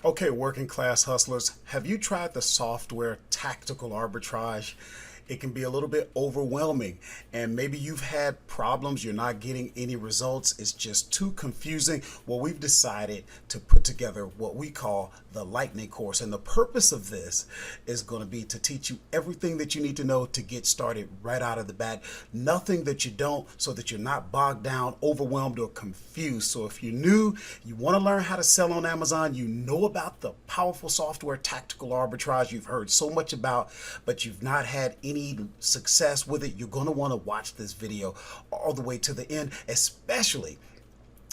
Okay, working class hustlers, have you tried the software Tactical Arbitrage? It can be a little bit overwhelming, and maybe you've had problems, you're not getting any results, it's just too confusing. Well, we've decided to put together what we call the Lightning Course, and the purpose of this is going to be to teach you everything that you need to know to get started right out of the bat. Nothing that you don't, so that you're not bogged down, overwhelmed, or confused. So if you're new, you want to learn how to sell on Amazon, you know about the powerful software Tactical Arbitrage you've heard so much about, but you've not had any success with it, you're going to want to watch this video all the way to the end, especially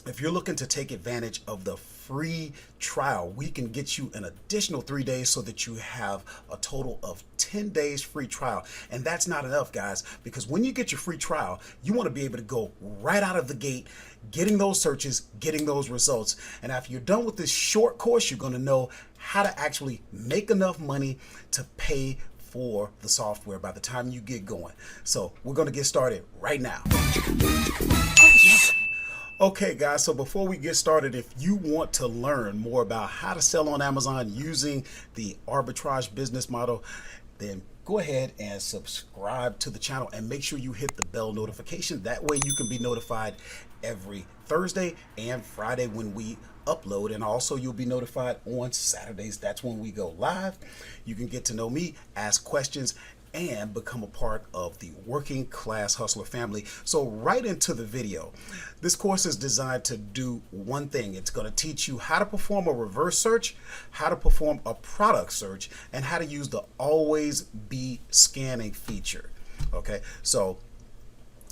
if you're looking to take advantage of the free trial. We can get you an additional 3 days so that you have a total of 10 days free trial. And that's not enough, guys, because when you get your free trial, you want to be able to go right out of the gate, getting those searches, getting those results. And after you're done with this short course, you're going to know how to actually make enough money to pay for the software by the time you get going. So we're going to get started right now. Okay, guys, so before we get started, if you want to learn more about how to sell on Amazon using the arbitrage business model, then go ahead and subscribe to the channel and make sure you hit the bell notification. That way you can be notified every Thursday and Friday when we upload, and also you'll be notified on Saturdays. That's when we go live. You can get to know me, ask questions, and become a part of the working class hustler family. So right into the video. This course is designed to do one thing. It's going to teach you how to perform a reverse search, how to perform a product search, and how to use the always be scanning feature. Okay, so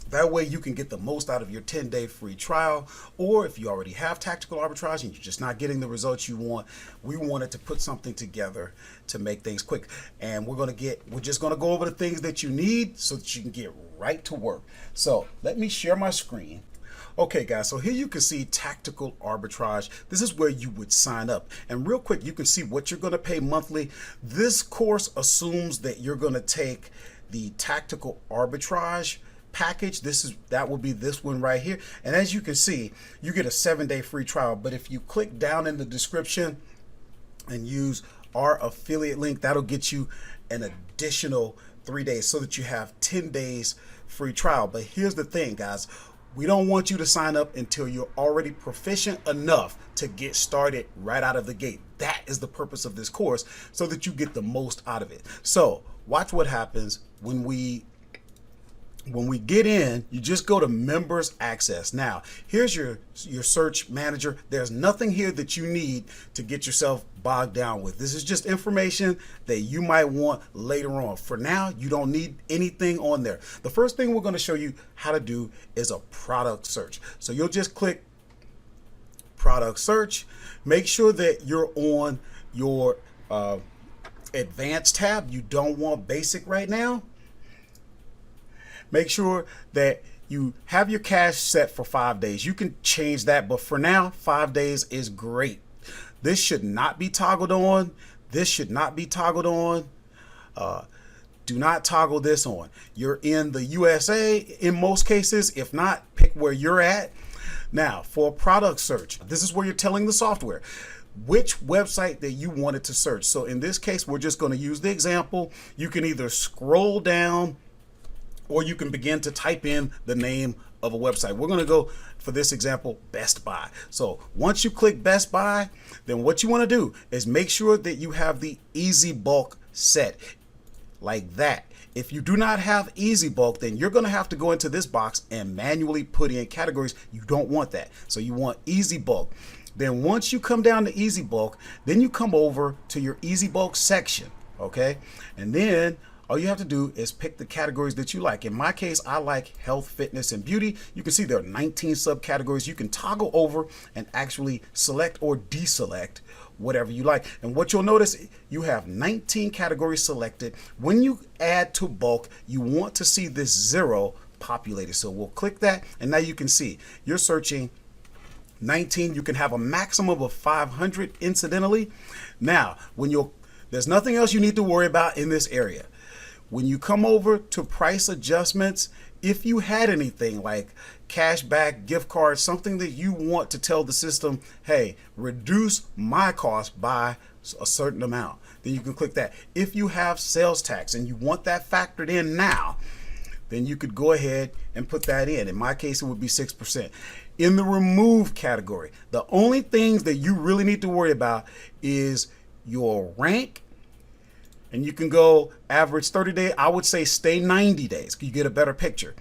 that way you can get the most out of your 10-day free trial. Or if you already have Tactical Arbitrage and you're just not getting the results you want, we wanted to put something together to make things quick. And we're just going to go over the things that you need so that you can get right to work. So let me share my screen. Okay, guys, so here you can see Tactical Arbitrage. This is where you would sign up. And real quick, you can see what you're going to pay monthly. This course assumes that you're going to take the Tactical Arbitrage package. That will be this one right here, and as you can see, you get a 7-day free trial. But if you click down in the description and use our affiliate link, that'll get you an additional 3 days so that you have 10 days free trial. But here's the thing, guys, we don't want you to sign up until you're already proficient enough to get started right out of the gate. That is the purpose of this course, so that you get the most out of it. So watch what happens when we get in. You just go to members access. Now here's your search manager. There's nothing here that you need to get yourself bogged down with. This is just information that you might want later on. For now, you don't need anything on there. The first thing we're going to show you how to do is a product search. So you'll just click product search. Make sure that you're on your advanced tab. You don't want basic right now. Make sure that you have your cache set for 5 days. You can change that, but for now, 5 days is great. This should not be toggled on. This should not be toggled on. Do not toggle this on. You're in the USA in most cases. If not, pick where you're at. Now, for a product search, this is where you're telling the software which website that you wanted to search. So in this case, we're just going to use the example. You can either scroll down, or you can begin to type in the name of a website. We're going to go, for this example, Best Buy. So once you click Best Buy, then what you want to do is make sure that you have the Easy Bulk set like that. If you do not have Easy Bulk, then you're going to have to go into this box and manually put in categories. You don't want that. So you want Easy Bulk. Then once you come down to Easy Bulk, then you come over to your Easy Bulk section. Okay. And then all you have to do is pick the categories that you like. In my case, I like health, fitness, and beauty. You can see there are 19 subcategories. You can toggle over and actually select or deselect whatever you like. And what you'll notice, you have 19 categories selected. When you add to bulk, you want to see this 0 populated. So we'll click that, and now you can see you're searching 19. You can have a maximum of 500 incidentally. Now, there's nothing else you need to worry about in this area. When you come over to price adjustments, if you had anything like cash back, gift cards, something that you want to tell the system, hey, reduce my cost by a certain amount, then you can click that. If you have sales tax and you want that factored in now, then you could go ahead and put that in. In my case, it would be 6%. In the remove category, the only things that you really need to worry about is your rank, and you can go average 30 days. I would say stay 90 days. You get a better picture.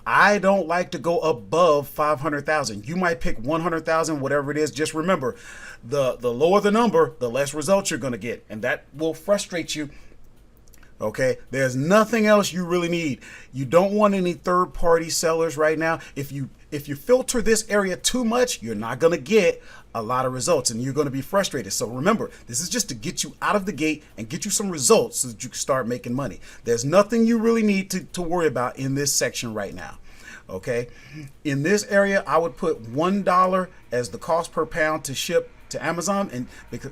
I don't like to go above 500,000. You might pick 100,000, whatever it is. Just remember, the lower the number, the less results you're going to get, and that will frustrate you. Okay, there's nothing else you really need. You don't want any third-party sellers right now. If you filter this area too much, you're not going to get a lot of results and you're going to be frustrated. So remember, this is just to get you out of the gate and get you some results so that you can start making money. There's nothing you really need to worry about in this section right now. Okay, in this area, I would put $1 as the cost per pound to ship to Amazon,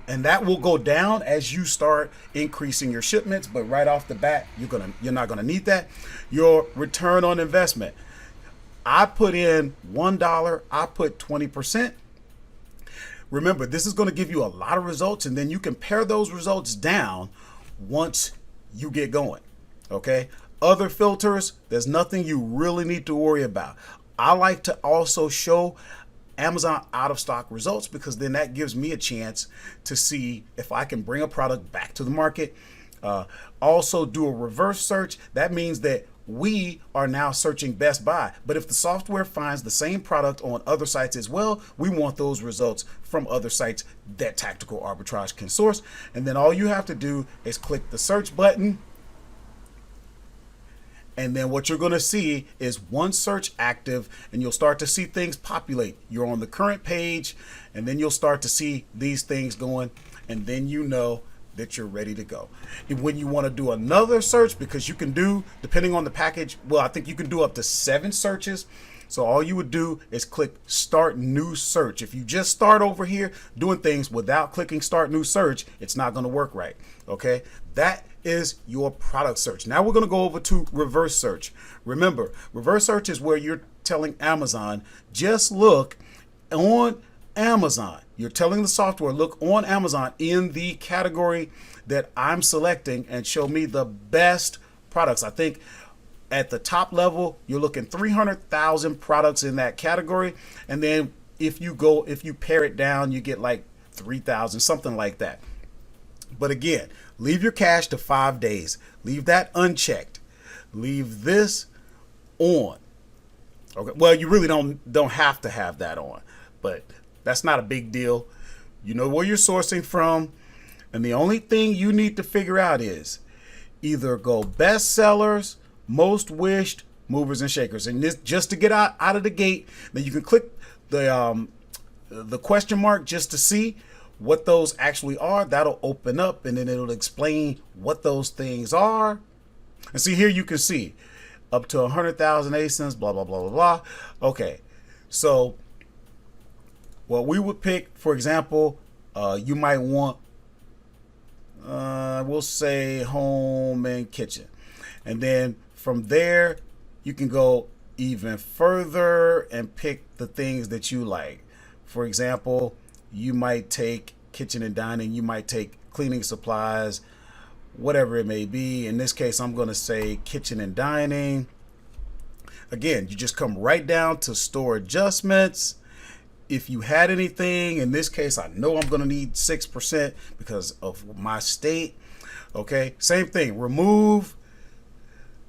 and that will go down as you start increasing your shipments. But right off the bat, you're not gonna need that. Your return on investment, I put in $1. I put 20%. Remember, this is going to give you a lot of results, and then you can pare those results down once you get going. Okay. Other filters, there's nothing you really need to worry about. I like to also show Amazon out of stock results because then that gives me a chance to see if I can bring a product back to the market. Also do a reverse search. That means that we are now searching Best Buy. But if the software finds the same product on other sites as well, we want those results from other sites that Tactical Arbitrage can source. And then all you have to do is click the search button. And then what you're going to see is one search active, and you'll start to see things populate. You're on the current page, and then you'll start to see these things going, and then you know that you're ready to go. And when you want to do another search, because you can do, depending on the package, well, I think you can do up to 7 searches. So all you would do is click Start New Search. If you just start over here doing things without clicking Start New Search, it's not going to work right. Okay, that is your product search. Now we're going to go over to reverse search. Remember, reverse search is where you're telling Amazon, just look on Amazon. You're telling the software, look on Amazon in the category that I'm selecting and show me the best products. I think at the top level, you're looking 300,000 products in that category. And then if you pare it down, you get like 3,000, something like that. But again, leave your cache to 5 days. Leave that unchecked. Leave this on. Okay. Well, you really don't have to have that on, but that's not a big deal. You know where you're sourcing from, and the only thing you need to figure out is either go best sellers, most wished, movers and shakers. And this just to get out of the gate. Then you can click the question mark just to see what those actually are. That'll open up, and then it'll explain what those things are. And see here, you can see up to 100,000 ASINs, blah, blah, blah, blah, blah. Okay, so what we would pick, for example, you might want, we'll say home and kitchen. And then from there, you can go even further and pick the things that you like. For example, you might take kitchen and dining, you might take cleaning supplies, whatever it may be. In this case, I'm going to say kitchen and dining. Again, you just come right down to store adjustments. If you had anything, in this case, I know I'm going to need 6% because of my state. Okay, same thing, remove.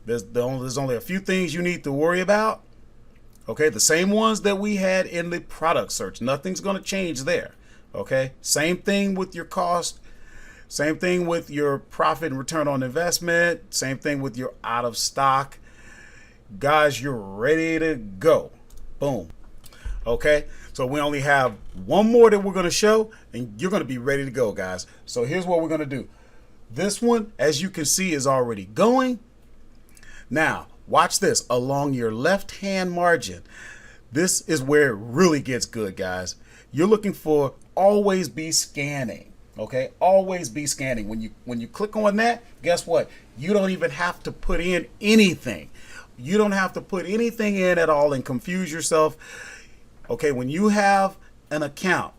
There's only a few things you need to worry about. Okay, the same ones that we had in the product search. Nothing's going to change there. Okay, same thing with your cost. Same thing with your profit and return on investment. Same thing with your out of stock. Guys, you're ready to go. Boom. Okay, so we only have one more that we're going to show, and you're going to be ready to go, guys. So here's what we're going to do. This one, as you can see, is already going. Now, watch this. Along your left-hand margin, this is where it really gets good, guys. You're looking for always be scanning. Okay, always be scanning. When you click on that, guess what? You don't even have to put in anything. You don't have to put anything in at all and confuse yourself. Okay, when you have an account,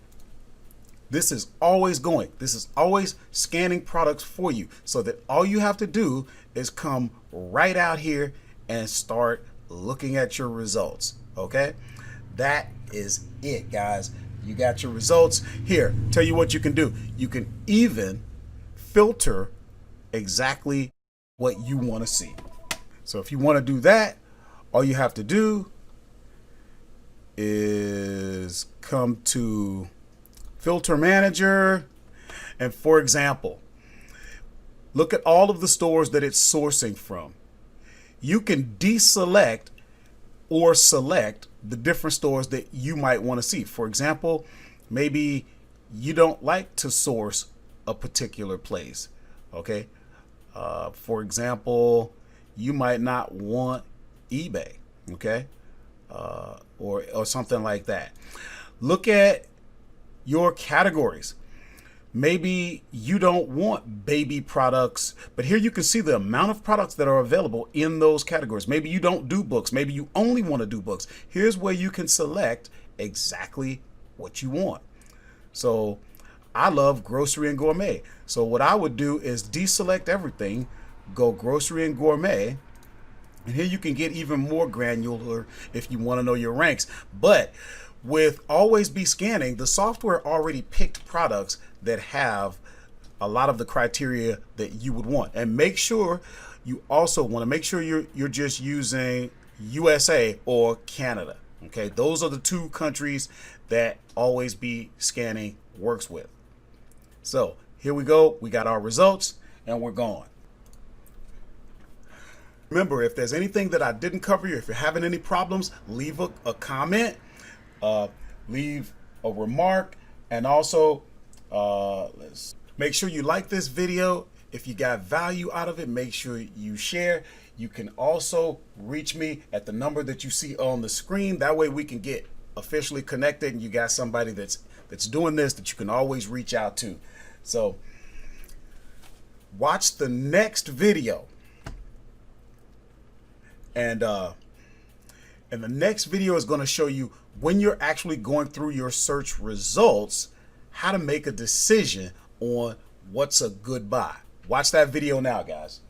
this is always going. This is always scanning products for you, so that all you have to do is come right out here and start looking at your results. Okay, that is it, guys. You got your results here. Tell you what you can do. You can even filter exactly what you want to see. So if you want to do that, all you have to do is come to Filter Manager, and for example, look at all of the stores that it's sourcing from. You can deselect or select the different stores that you might want to see. For example, maybe you don't like to source a particular place. Okay. For example, you might not want eBay. Okay. Or something like that. Look at your categories. Maybe you don't want baby products, but here you can see the amount of products that are available in those categories. Maybe you don't do books. Maybe you only want to do books. Here's where you can select exactly what you want. So I love grocery and gourmet. So what I would do is deselect everything, go grocery and gourmet, and here you can get even more granular if you want to know your ranks. But with Always Be Scanning, the software already picked products that have a lot of the criteria that you would want. And make sure you also want to make sure you're just using USA or Canada. Okay, those are the two countries that Always Be Scanning works with. So here we go. We got our results and we're going. Remember, if there's anything that I didn't cover you, if you're having any problems, leave a comment, leave a remark, and also let's make sure you like this video. If you got value out of it, make sure you share. You can also reach me at the number that you see on the screen. That way we can get officially connected and you got somebody that's doing this that you can always reach out to. So watch the next video. And the next video is going to show you, when you're actually going through your search results, how to make a decision on what's a good buy. Watch that video now, guys.